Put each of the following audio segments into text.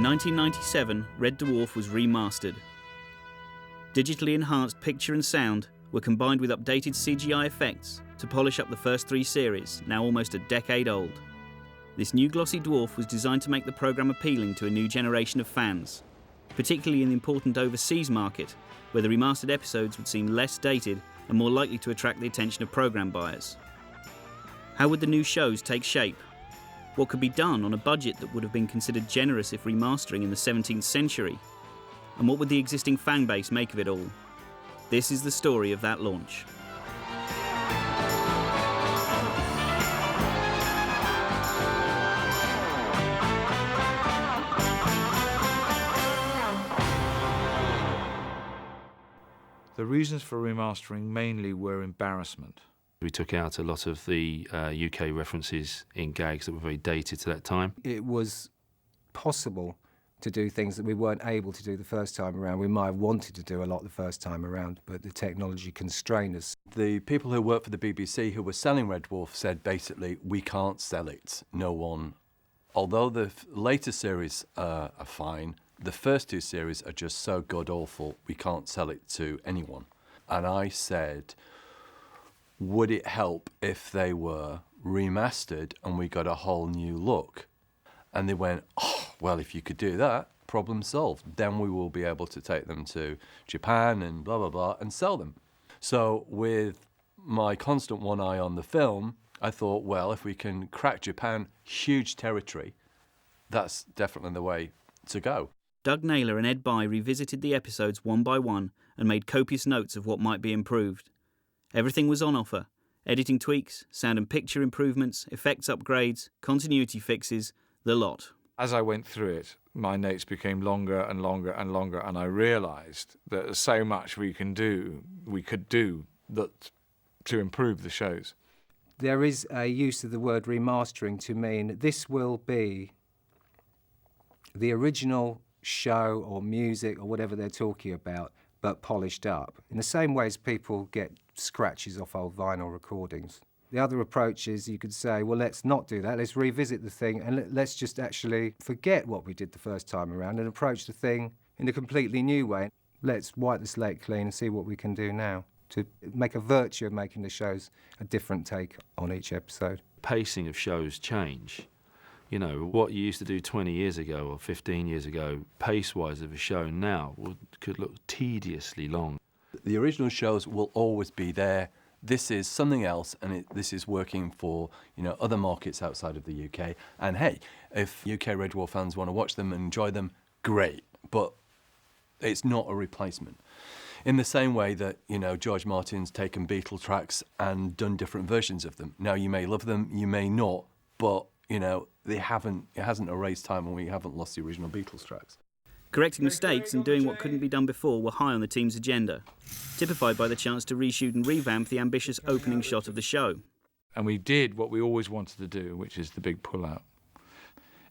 In 1997, Red Dwarf was remastered. Digitally enhanced picture and sound were combined with updated CGI effects to polish up the first 3 series, now almost a decade old. This new glossy dwarf was designed to make the programme appealing to a new generation of fans, particularly in the important overseas market, where the remastered episodes would seem less dated and more likely to attract the attention of programme buyers. How would the new shows take shape? What could be done on a budget that would have been considered generous if remastering in the 17th century? And what would the existing fan base make of it all? This is the story of that launch. The reasons for remastering mainly were embarrassment. We took out a lot of the UK references in gags that were very dated to that time. It was possible to do things that we weren't able to do the first time around. We might have wanted to do a lot the first time around, but the technology constrained us. The people who worked for the BBC who were selling Red Dwarf said basically, we can't sell it. No one. Although the later series are fine, the first 2 series are just so god-awful, we can't sell it to anyone. And I said, would it help if they were remastered and we got a whole new look? And they went, oh, well, if you could do that, problem solved. Then we will be able to take them to Japan and blah, blah, blah, and sell them. So with my constant one eye on the film, I thought, well, if we can crack Japan, huge territory, that's definitely the way to go. Doug Naylor and Ed Bye revisited the episodes one by one and made copious notes of what might be improved. Everything was on offer: editing tweaks, sound and picture improvements, effects upgrades, continuity fixes, the lot. As I went through it, my notes became longer and longer and longer, and I realised that there's so much we could do that to improve the shows. There is a use of the word remastering to mean this will be the original show or music or whatever they're talking about, but polished up, in the same way as people get scratches off old vinyl recordings. The other approach is you could say, well, let's not do that, let's revisit the thing and let's just actually forget what we did the first time around and approach the thing in a completely new way. Let's wipe the slate clean and see what we can do now to make a virtue of making the shows a different take on each episode. Pacing of shows change. You know, what you used to do 20 years ago or 15 years ago, pace-wise of a show now could look tediously long. The original shows will always be there. This is something else, and this is working for, you know, other markets outside of the UK. And hey, if UK Red Dwarf fans want to watch them and enjoy them, great. But it's not a replacement. In the same way that, you know, George Martin's taken Beatle tracks and done different versions of them. Now, you may love them, you may not, but, you know, it hasn't erased time and we haven't lost the original Beatles tracks. Correcting mistakes and doing what couldn't be done before were high on the team's agenda, typified by the chance to reshoot and revamp the ambitious opening shot of the show. And we did what we always wanted to do, which is the big pull-out.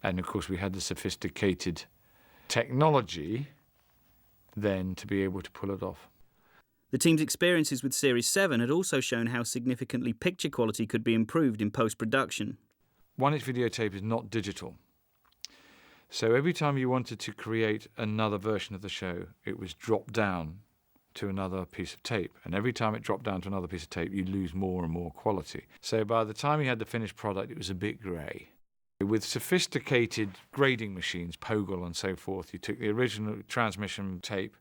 And, of course, we had the sophisticated technology then to be able to pull it off. The team's experiences with Series 7 had also shown how significantly picture quality could be improved in post-production. 1-inch videotape is not digital. So every time you wanted to create another version of the show, it was dropped down to another piece of tape. And every time it dropped down to another piece of tape, you lose more and more quality. So by the time you had the finished product, it was a bit grey. With sophisticated grading machines, Pogel and so forth, you took the original transmission tape,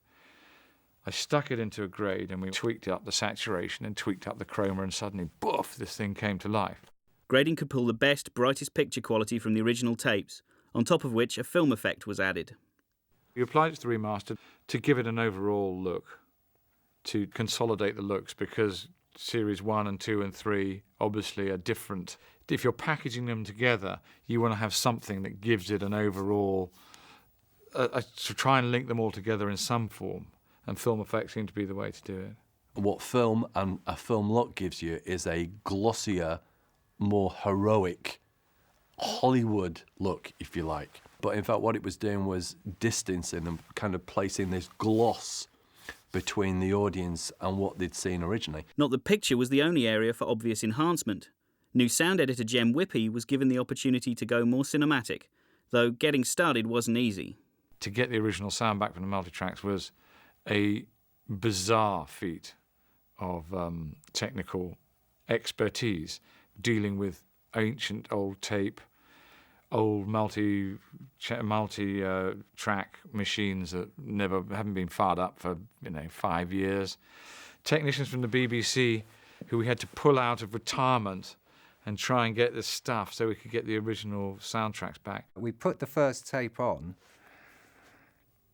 I stuck it into a grade, and we tweaked up the saturation and tweaked up the chroma, and suddenly, boof, this thing came to life. Grading could pull the best, brightest picture quality from the original tapes, on top of which a film effect was added. We applied it to the remaster to give it an overall look, to consolidate the looks, because Series 1 and 2 and 3 obviously are different. If you're packaging them together, you want to have something that gives it an overall, to try and link them all together in some form, and film effects seem to be the way to do it. What film and a film look gives you is a glossier, more heroic Hollywood look, if you like. But in fact, what it was doing was distancing and kind of placing this gloss between the audience and what they'd seen originally. Not that picture was the only area for obvious enhancement. New sound editor Jem Whippy was given the opportunity to go more cinematic, though getting started wasn't easy. To get the original sound back from the multitracks was a bizarre feat of technical expertise, dealing with ancient old tape, old multi-track machines that haven't been fired up for 5 years. Technicians from the BBC who we had to pull out of retirement and try and get this stuff so we could get the original soundtracks back. We put the first tape on.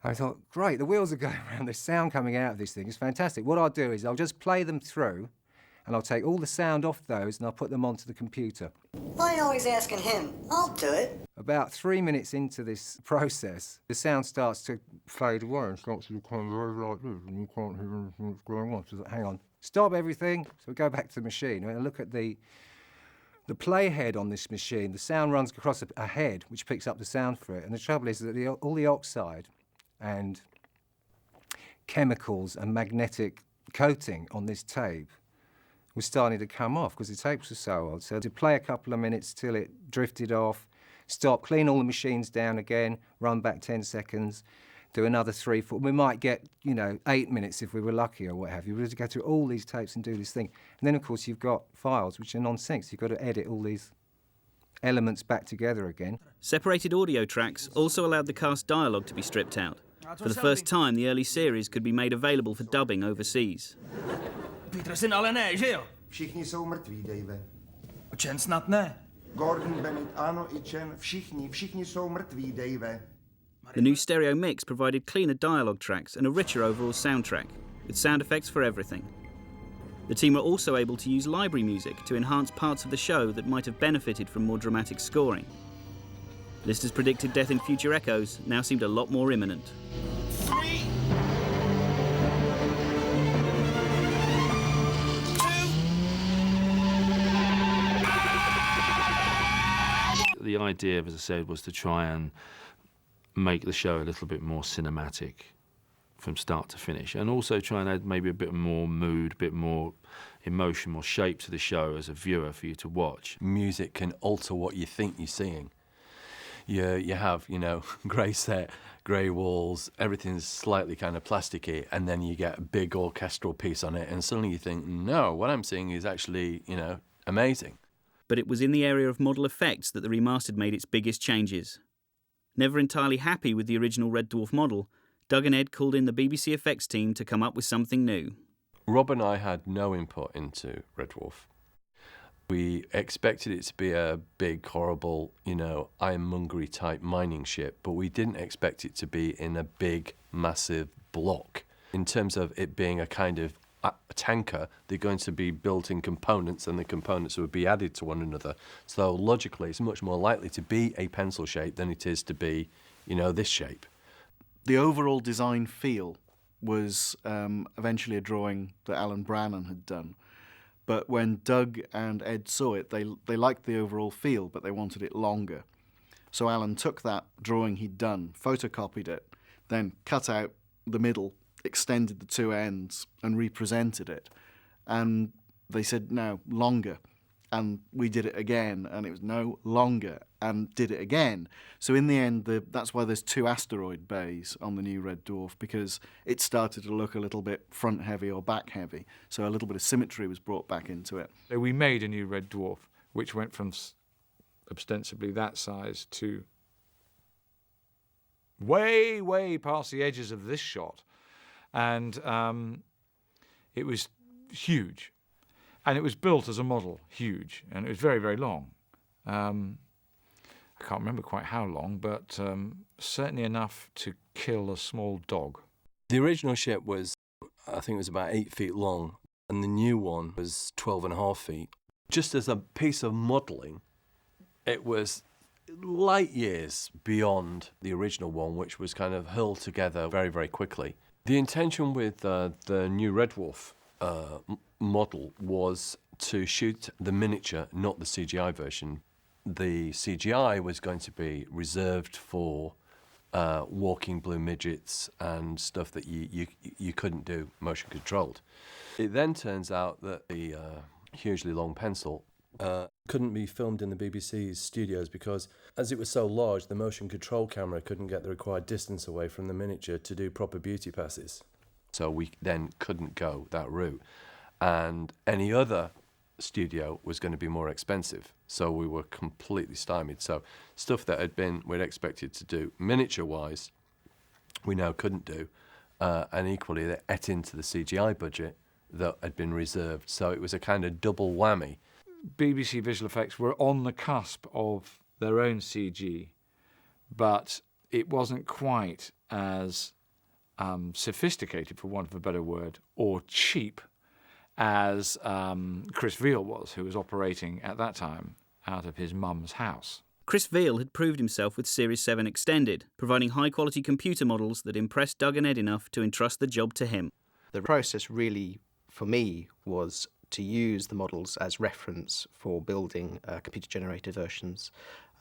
I thought, great, the wheels are going around, there's sound coming out of this thing, it's fantastic. What I'll do is I'll just play them through and I'll take all the sound off those and I'll put them onto the computer. Why are you always asking him? I'll do it. About 3 minutes into this process, the sound starts to fade away and starts to become very like this, and you can't hear anything that's going on. So like, hang on, stop everything. So we go back to the machine and I look at the playhead on this machine. The sound runs across a head which picks up the sound for it. And the trouble is that all the oxide and chemicals and magnetic coating on this tape was starting to come off because the tapes were so old. So to play a couple of minutes till it drifted off, stop, clean all the machines down again, run back 10 seconds, do another 3, 4. We might get, 8 minutes if we were lucky or what have you. We had to go through all these tapes and do this thing. And then, of course, you've got files which are non-sync, so you've got to edit all these elements back together again. Separated audio tracks also allowed the cast dialogue to be stripped out. For the first time, the early series could be made available for dubbing overseas. Všichni jsou mrtví, Dave. Chen snad ne. Gordon, Bennett, ano i Chen, všichni jsou mrtví, Dave. The new stereo mix provided cleaner dialogue tracks and a richer overall soundtrack, with sound effects for everything. The team were also able to use library music to enhance parts of the show that might have benefited from more dramatic scoring. Listeners predicted death in Future Echoes now seemed a lot more imminent. The idea, as I said, was to try and make the show a little bit more cinematic from start to finish, and also try and add maybe a bit more mood, a bit more emotion, more shape to the show as a viewer for you to watch. Music can alter what you think you're seeing. You have, grey set, grey walls, everything's slightly kind of plasticky, and then you get a big orchestral piece on it, and suddenly you think, no, what I'm seeing is actually, amazing. But it was in the area of model effects that the remastered made its biggest changes. Never entirely happy with the original Red Dwarf model, Doug and Ed called in the BBC effects team to come up with something new. Rob and I had no input into Red Dwarf. We expected it to be a big, horrible, ironmongery type mining ship, but we didn't expect it to be in a big, massive block. In terms of it being a kind of a tanker, they're going to be built in components, and the components would be added to one another. So logically, it's much more likely to be a pencil shape than it is to be, this shape. The overall design feel was eventually a drawing that Alan Brannan had done. But when Doug and Ed saw it, they liked the overall feel, but they wanted it longer. So Alan took that drawing he'd done, photocopied it, then cut out the middle, extended the two ends and represented it. And they said, no, longer. And we did it again, and it was no, longer, and did it again. So in the end, that's why there's 2 asteroid bays on the new Red Dwarf, because it started to look a little bit front-heavy or back-heavy. So a little bit of symmetry was brought back into it. So we made a new Red Dwarf, which went from ostensibly that size to way, way past the edges of this shot. And it was huge. And it was built as a model, huge. And it was very, very long. I can't remember quite how long, but certainly enough to kill a small dog. The original ship was, I think it was about 8 feet long, and the new one was 12.5 feet. Just as a piece of modelling, it was light years beyond the original one, which was kind of hurled together very, very quickly. The intention with the new Red Dwarf model was to shoot the miniature, not the CGI version. The CGI was going to be reserved for walking blue midgets and stuff that you couldn't do motion controlled. It then turns out that the hugely long pencil couldn't be filmed in the BBC's studios because, as it was so large, the motion control camera couldn't get the required distance away from the miniature to do proper beauty passes. So we then couldn't go that route. And any other studio was going to be more expensive. So we were completely stymied. So stuff that we'd expected to do miniature-wise, we now couldn't do. And equally, they ate into the CGI budget that had been reserved. So it was a kind of double whammy. BBC Visual Effects were on the cusp of their own CG, but it wasn't quite as sophisticated, for want of a better word, or cheap as Chris Veal was, who was operating at that time out of his mum's house. Chris Veal had proved himself with Series 7 Extended, providing high-quality computer models that impressed Doug and Ed enough to entrust the job to him. The process really, for me, was to use the models as reference for building computer-generated versions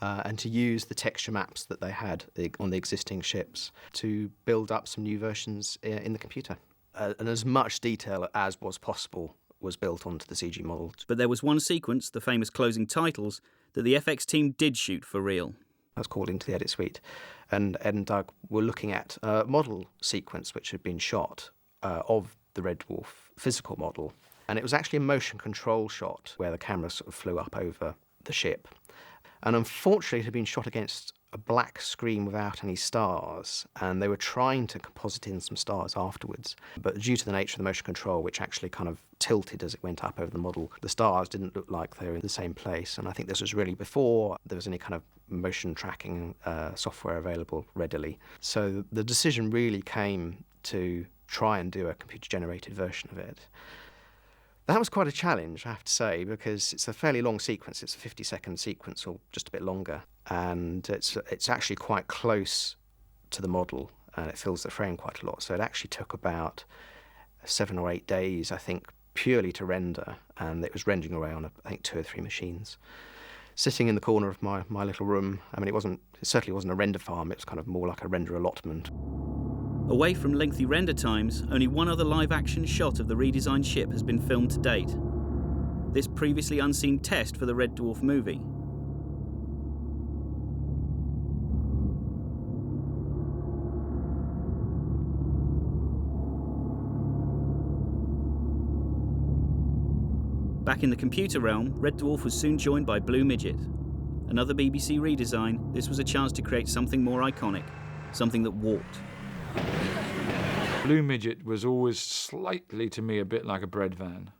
and to use the texture maps that they had on the existing ships to build up some new versions in the computer. And as much detail as was possible was built onto the CG model. But there was one sequence, the famous closing titles, that the FX team did shoot for real. I was called into the edit suite, and Ed and Doug were looking at a model sequence which had been shot of the Red Dwarf physical model. And it was actually a motion control shot where the camera sort of flew up over the ship. And unfortunately, it had been shot against a black screen without any stars, and they were trying to composite in some stars afterwards. But due to the nature of the motion control, which actually kind of tilted as it went up over the model, the stars didn't look like they were in the same place. And I think this was really before there was any kind of motion tracking software available readily. So the decision really came to try and do a computer-generated version of it. That was quite a challenge, I have to say, because it's a fairly long sequence. It's a 50-second sequence or just a bit longer. And it's actually quite close to the model, and it fills the frame quite a lot. So it actually took about 7 or 8 days, I think, purely to render. And it was rendering away on, I think, 2 or 3 machines. Sitting in the corner of my little room, I mean, it certainly wasn't a render farm. It was kind of more like a render allotment. Away from lengthy render times, only one other live-action shot of the redesigned ship has been filmed to date. This previously unseen test for the Red Dwarf movie. Back in the computer realm, Red Dwarf was soon joined by Blue Midget. Another BBC redesign, this was a chance to create something more iconic, something that walked. Blue Midget was always slightly, to me, a bit like a bread van,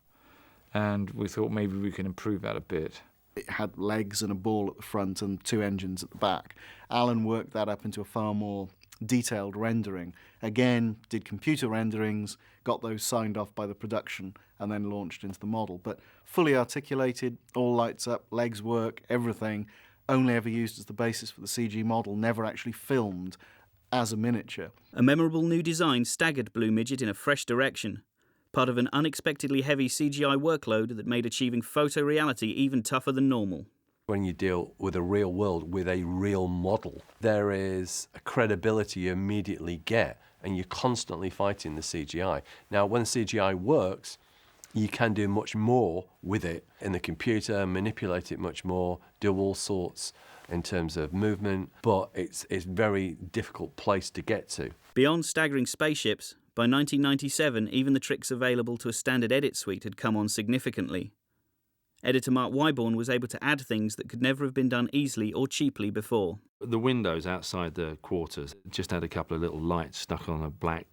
and we thought maybe we could improve that a bit. It had legs and a ball at the front and 2 engines at the back. Alan worked that up into a far more detailed rendering. Again, did computer renderings, got those signed off by the production, and then launched into the model. But fully articulated, all lights up, legs work, everything, only ever used as the basis for the CG model, never actually filmed as a miniature. A memorable new design staggered Blue Midget in a fresh direction, part of an unexpectedly heavy CGI workload that made achieving photoreality even tougher than normal. When you deal with a real world, with a real model, there is a credibility you immediately get, and you're constantly fighting the CGI. Now, when CGI works, you can do much more with it in the computer, manipulate it much more, do all sorts in terms of movement, but it's a very difficult place to get to. Beyond staggering spaceships, by 1997 even the tricks available to a standard edit suite had come on significantly. Editor Mark Wyborn was able to add things that could never have been done easily or cheaply before. The windows outside the quarters just had a couple of little lights stuck on a black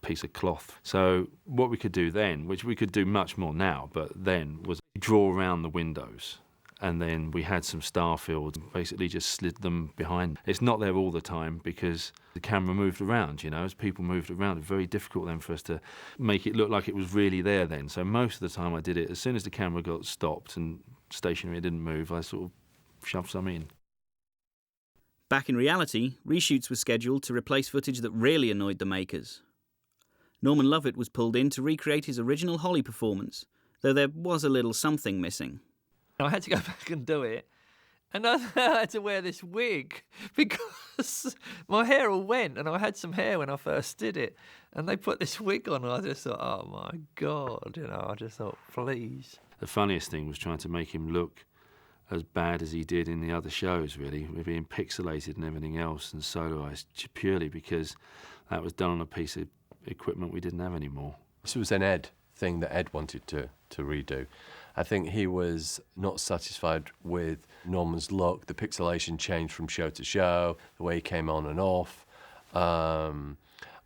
piece of cloth. So what we could do then, which we could do much more now, but then, was draw around the windows. And then we had some star fields, basically just slid them behind. It's not there all the time because the camera moved around, you know, as people moved around. It's very difficult then for us to make it look like it was really there then. So most of the time I did it, as soon as the camera got stopped and stationary, it didn't move, I sort of shoved some in. Back in reality, reshoots were scheduled to replace footage that really annoyed the makers. Norman Lovett was pulled in to recreate his original Holly performance, though there was a little something missing. I had to go back and do it, and I had to wear this wig because my hair all went, and I had some hair when I first did it, and they put this wig on, and I just thought, oh my God, you know, I just thought, please. The funniest thing was trying to make him look as bad as he did in the other shows, really, with being pixelated and everything else and soloized, purely because that was done on a piece of equipment we didn't have anymore. This was an Ed thing that Ed wanted to redo. I think he was not satisfied with Norman's look. The pixelation changed from show to show, the way he came on and off. And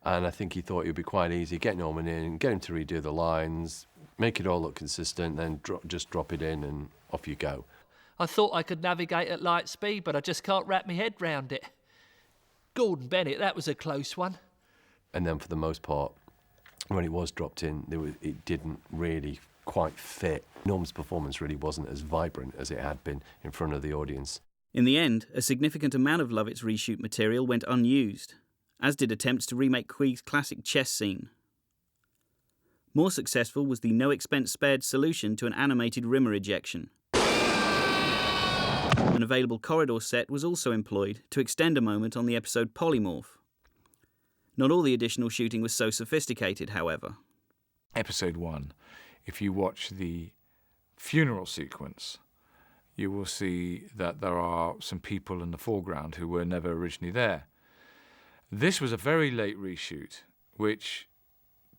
I think he thought it would be quite easy, get Norman in, get him to redo the lines, make it all look consistent, then just drop it in and off you go. I thought I could navigate at light speed, but I just can't wrap my head round it. Gordon Bennett, that was a close one. And then for the most part, when it was dropped in, it didn't really quite fit. Norman's performance really wasn't as vibrant as it had been in front of the audience. In the end, a significant amount of Lovett's reshoot material went unused, as did attempts to remake Queeg's classic chess scene. More successful was the no-expense-spared solution to an animated Rimmer ejection. An available corridor set was also employed to extend a moment on the episode Polymorph. Not all the additional shooting was so sophisticated, however. Episode 1, if you watch the funeral sequence, you will see that there are some people in the foreground who were never originally there. This was a very late reshoot, which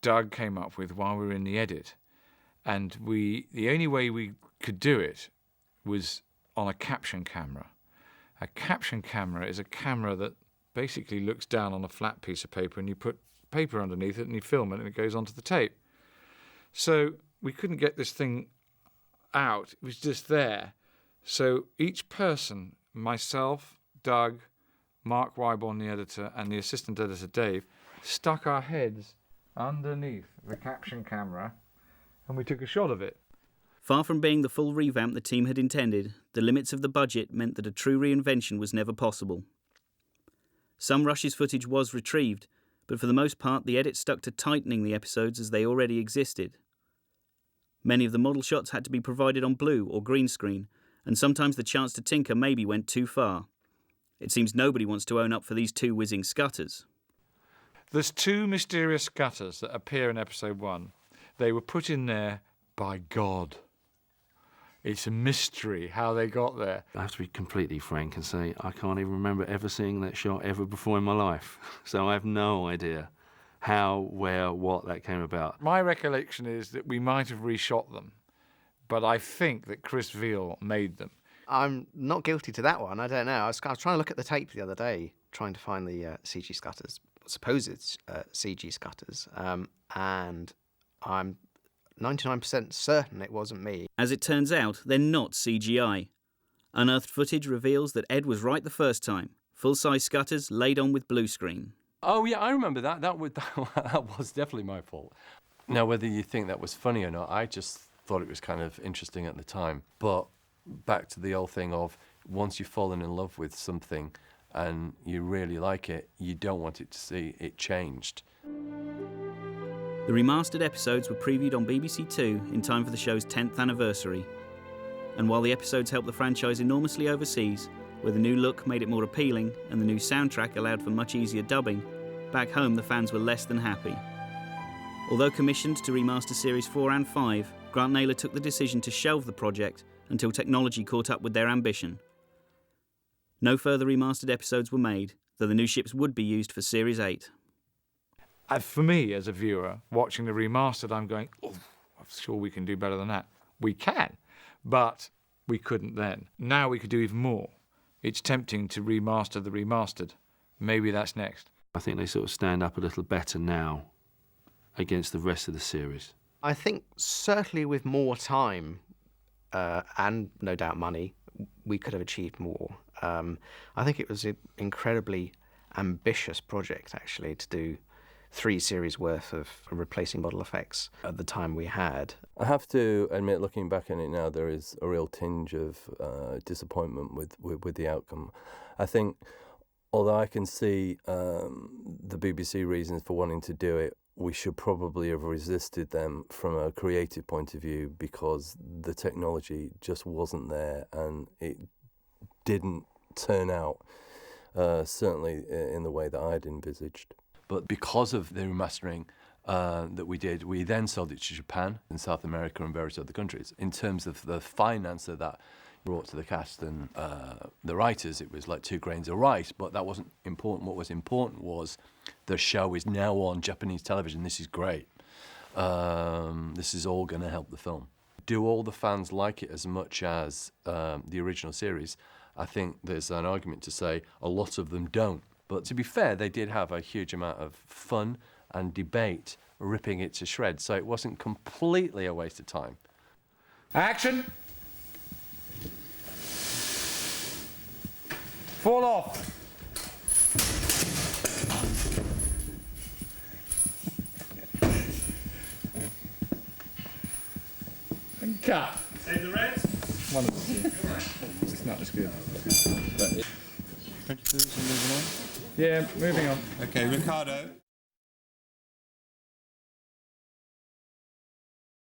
Doug came up with while we were in the edit. And the only way we could do it was on a caption camera. A caption camera is a camera that basically looks down on a flat piece of paper and you put paper underneath it and you film it and it goes onto the tape. So we couldn't get this thing out. It was just there. So each person, myself, Doug, Mark Wyborn, the editor, and the assistant editor, Dave, stuck our heads underneath the caption camera and we took a shot of it. Far from being the full revamp the team had intended, the limits of the budget meant that a true reinvention was never possible. Some rushes footage was retrieved, but for the most part the edit stuck to tightening the episodes as they already existed. Many of the model shots had to be provided on blue or green screen, and sometimes the chance to tinker maybe went too far. It seems nobody wants to own up for these two whizzing scutters. There's two mysterious scutters that appear in episode 1. They were put in there by God. It's a mystery how they got there. I have to be completely frank and say I can't even remember ever seeing that shot ever before in my life. So I have no idea how, where, what that came about. My recollection is that we might have reshot them, but I think that Chris Veal made them. I'm not guilty to that one. I don't know. I was trying to look at the tape the other day, trying to find the CG scutters, supposed CG scutters, and I'm 99% certain it wasn't me. As it turns out, they're not CGI. Unearthed footage reveals that Ed was right the first time. Full-size scutters laid on with blue screen. Oh, yeah, I remember that. That was definitely my fault. Now, whether you think that was funny or not, I just thought it was kind of interesting at the time. But back to the old thing of once you've fallen in love with something and you really like it, you don't want it to see it changed. The remastered episodes were previewed on BBC Two in time for the show's 10th anniversary. And while the episodes helped the franchise enormously overseas, where the new look made it more appealing and the new soundtrack allowed for much easier dubbing, back home the fans were less than happy. Although commissioned to remaster Series 4 and 5, Grant Naylor took the decision to shelve the project until technology caught up with their ambition. No further remastered episodes were made, though the new ships would be used for Series 8. For me, as a viewer, watching the remastered, I'm going, oh, I'm sure we can do better than that. We can, but we couldn't then. Now we could do even more. It's tempting to remaster the remastered. Maybe that's next. I think they sort of stand up a little better now against the rest of the series. I think certainly with more time and no doubt money, we could have achieved more. I think it was an incredibly ambitious project, actually, to do 3 series worth of replacing model effects at the time we had. I have to admit, looking back on it now, there is a real tinge of disappointment with the outcome. I think, although I can see the BBC reasons for wanting to do it, we should probably have resisted them from a creative point of view because the technology just wasn't there and it didn't turn out, certainly in the way that I'd envisaged. But because of the remastering, that we did. We then sold it to Japan and South America and various other countries. In terms of the finance that brought to the cast and the writers, it was like 2 grains of rice, but that wasn't important. What was important was the show is now on Japanese television. This is great. This is all going to help the film. Do all the fans like it as much as the original series? I think there's an argument to say a lot of them don't. But to be fair, they did have a huge amount of fun and debate ripping it to shreds, so it wasn't completely a waste of time. Action! Fall off! And cut. Save the reds. One of them. It's not as good. But yeah, moving on. Okay, Ricardo.